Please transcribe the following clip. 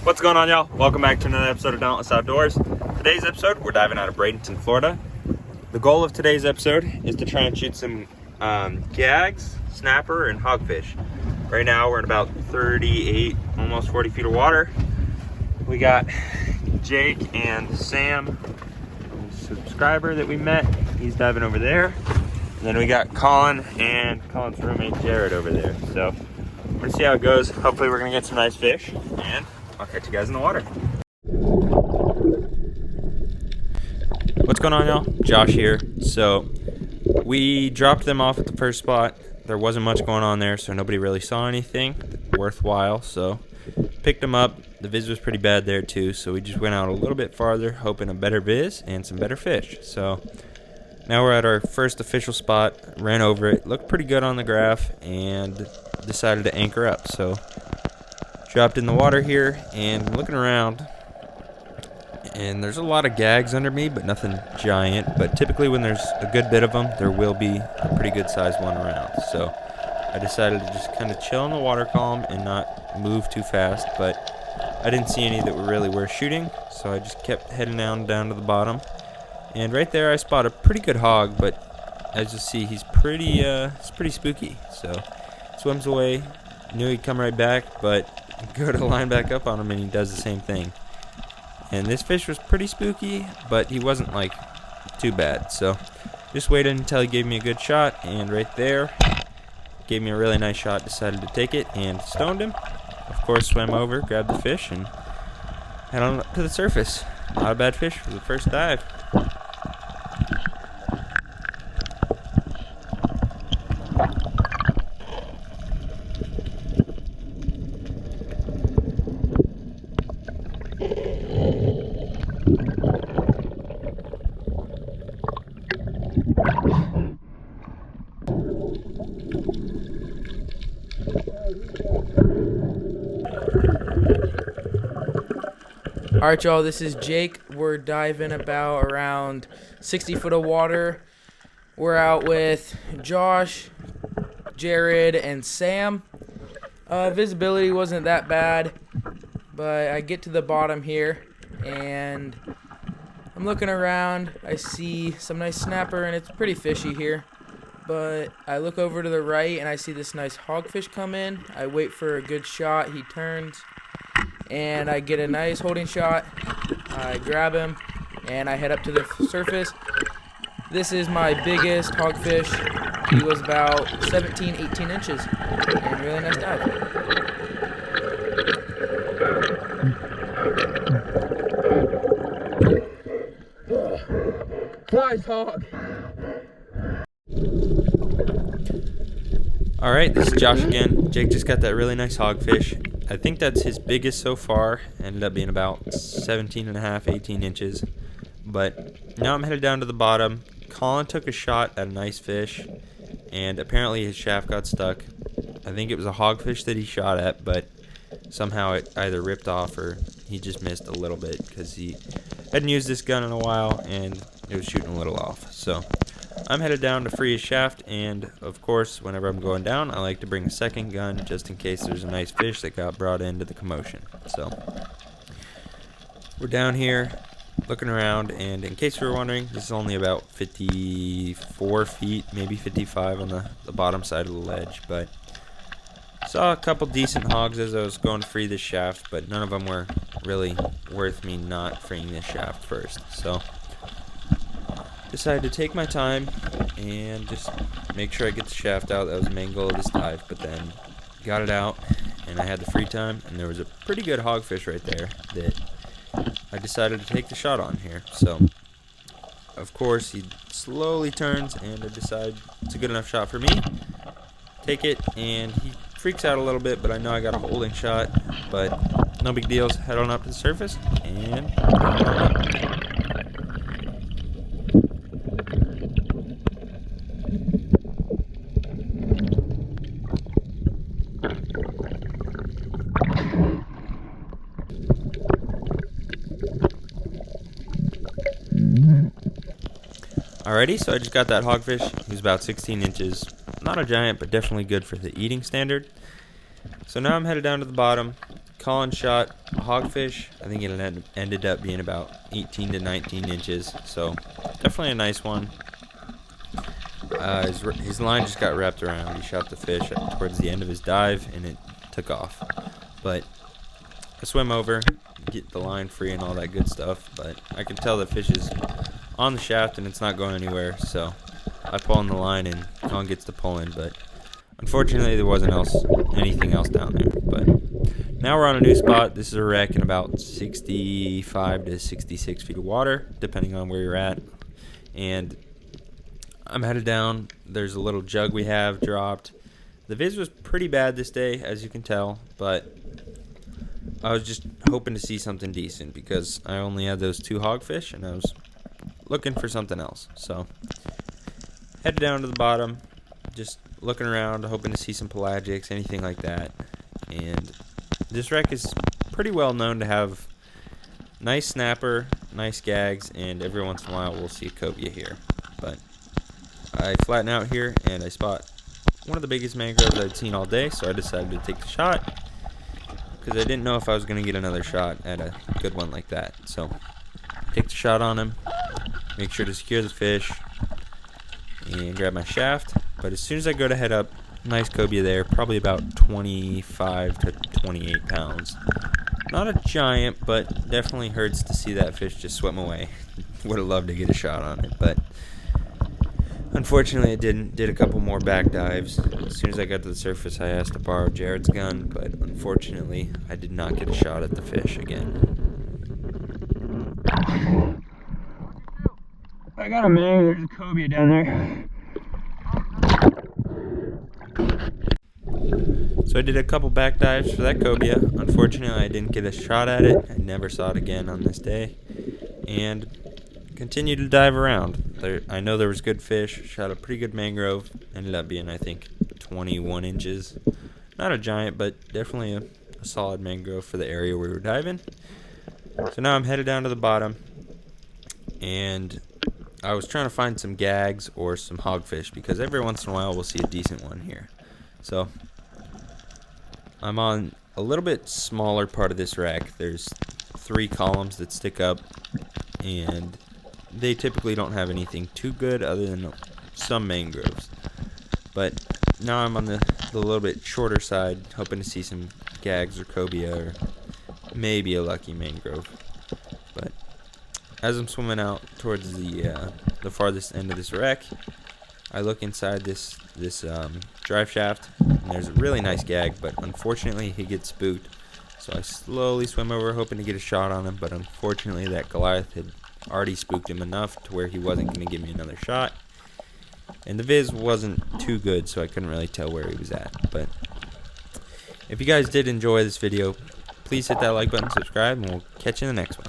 What's going on, y'all? Welcome back to another episode of Dauntless Outdoors. Today's episode, we're diving out of Bradenton, Florida. The goal of today's episode is to try and shoot some gags, snapper, and hogfish. Right now, we're in about 38, almost 40 feet of water. We got Jake and Sam, a subscriber that we met. He's diving over there. And then we got Colin and Colin's roommate, Jared, over there. So, we're gonna see how it goes. Hopefully, we're gonna get some nice fish, and I'll catch you guys in the water. What's going on, y'all? Josh here. So we dropped them off at the first spot. There wasn't much going on there, so nobody really saw anything worthwhile. So picked them up. The viz was pretty bad there too, so we just went out a little bit farther, hoping a better viz and some better fish. So now we're at our first official spot. Ran over it, looked pretty good on the graph, and decided to anchor up. So dropped in the water here and looking around, and there's a lot of gags under me, but nothing giant. But typically when there's a good bit of them, there will be a pretty good sized one around. So I decided to just kind of chill in the water column and not move too fast, but I didn't see any that were really worth shooting, so I just kept heading down to the bottom. And right there I spot a pretty good hog, but as you see, he's pretty spooky. So swims away. Knew he'd come right back, but go to line back up on him and he does the same thing. And this fish was pretty spooky, but he wasn't like too bad. So just waited until he gave me a good shot, and right there gave me a really nice shot. Decided to take it and stoned him. Of course, swam over, grabbed the fish, and head on up to the surface. Not a bad fish for the first dive. Alright, y'all, this is Jake. We're diving about around 60 foot of water. We're out with Josh, Jared, and Sam. Visibility wasn't that bad, but I get to the bottom here, and I'm looking around. I see some nice snapper, and it's pretty fishy here. But I look over to the right, and I see this nice hogfish come in. I wait for a good shot. He turns, and I get a nice holding shot. I grab him, and I head up to the surface. This is my biggest hogfish. He was about 17, 18 inches, and really nice dive. Nice hog. Alright, this is Josh again. Jake just got that really nice hogfish. I think that's his biggest so far. Ended up being about 17 and a half, 18 inches. But now I'm headed down to the bottom. Colin took a shot at a nice fish, and apparently his shaft got stuck. I think it was a hogfish that he shot at, but somehow it either ripped off or he just missed a little bit because he hadn't used this gun in a while and it was shooting a little off. So I'm headed down to free his shaft, and of course, whenever I'm going down, I like to bring a second gun just in case there's a nice fish that got brought into the commotion. So we're down here looking around, and in case you were wondering, this is only about 54 feet, maybe 55 on the bottom side of the ledge, but saw a couple decent hogs as I was going to free this shaft, but none of them were really worth me not freeing this shaft first. So decided to take my time and just make sure I get the shaft out. That was the main goal of this dive, but then got it out and I had the free time, and there was a pretty good hogfish right there that I decided to take the shot on here. So of course he slowly turns, and I decide it's a good enough shot for me. Take it, and he freaks out a little bit, but I know I got a holding shot, but no big deals. Head on up to the surface and Alrighty, so I just got that hogfish. He was about 16 inches. Not a giant, but definitely good for the eating standard. So now I'm headed down to the bottom. Colin shot a hogfish. I think it ended up being about 18 to 19 inches, so definitely a nice one. His line just got wrapped around. He shot the fish towards the end of his dive, and it took off. But I swim over, get the line free and all that good stuff, but I can tell the fish is on the shaft and it's not going anywhere, so I pull on the line and Colin gets to pulling, but unfortunately there wasn't anything else down there. But now we're on a new spot. This is a wreck in about 65 to 66 feet of water, depending on where you're at. And I'm headed down. There's a little jug we have dropped. The viz was pretty bad this day, as you can tell, but I was just hoping to see something decent because I only had those 2 hogfish and I was looking for something else. So headed down to the bottom, just looking around, hoping to see some pelagics, anything like that. And this wreck is pretty well known to have nice snapper, nice gags, and every once in a while we'll see a cobia here. But I flatten out here and I spot one of the biggest mangroves I'd seen all day, so I decided to take the shot because I didn't know if I was going to get another shot at a good one like that. So take the shot on him, make sure to secure the fish, and grab my shaft. But as soon as I go to head up, nice cobia there, probably about 25 to 28 pounds. Not a giant, but definitely hurts to see that fish just swim away. Would have loved to get a shot on it, but unfortunately it didn't. Did a couple more back dives. As soon as I got to the surface, I asked to borrow Jared's gun, but unfortunately I did not get a shot at the fish again. I got a man, there's a cobia down there. So I did a couple back dives for that cobia. Unfortunately, I didn't get a shot at it. I never saw it again on this day. And continued to dive around. I know there was good fish. Shot a pretty good mangrove. Ended up being, I think, 21 inches. Not a giant, but definitely a solid mangrove for the area we were diving. So now I'm headed down to the bottom. And I was trying to find some gags or some hogfish because every once in a while we'll see a decent one here. So I'm on a little bit smaller part of this wreck. There's 3 columns that stick up, and they typically don't have anything too good other than some mangroves. But now I'm on the little bit shorter side, hoping to see some gags or cobia or maybe a lucky mangrove. But as I'm swimming out towards the farthest end of this wreck, I look inside this drive shaft, and there's a really nice gag, but unfortunately he gets spooked. So I slowly swim over, hoping to get a shot on him, but unfortunately that Goliath had already spooked him enough to where he wasn't going to give me another shot. And the viz wasn't too good, so I couldn't really tell where he was at. But if you guys did enjoy this video, please hit that like button, subscribe, and we'll catch you in the next one.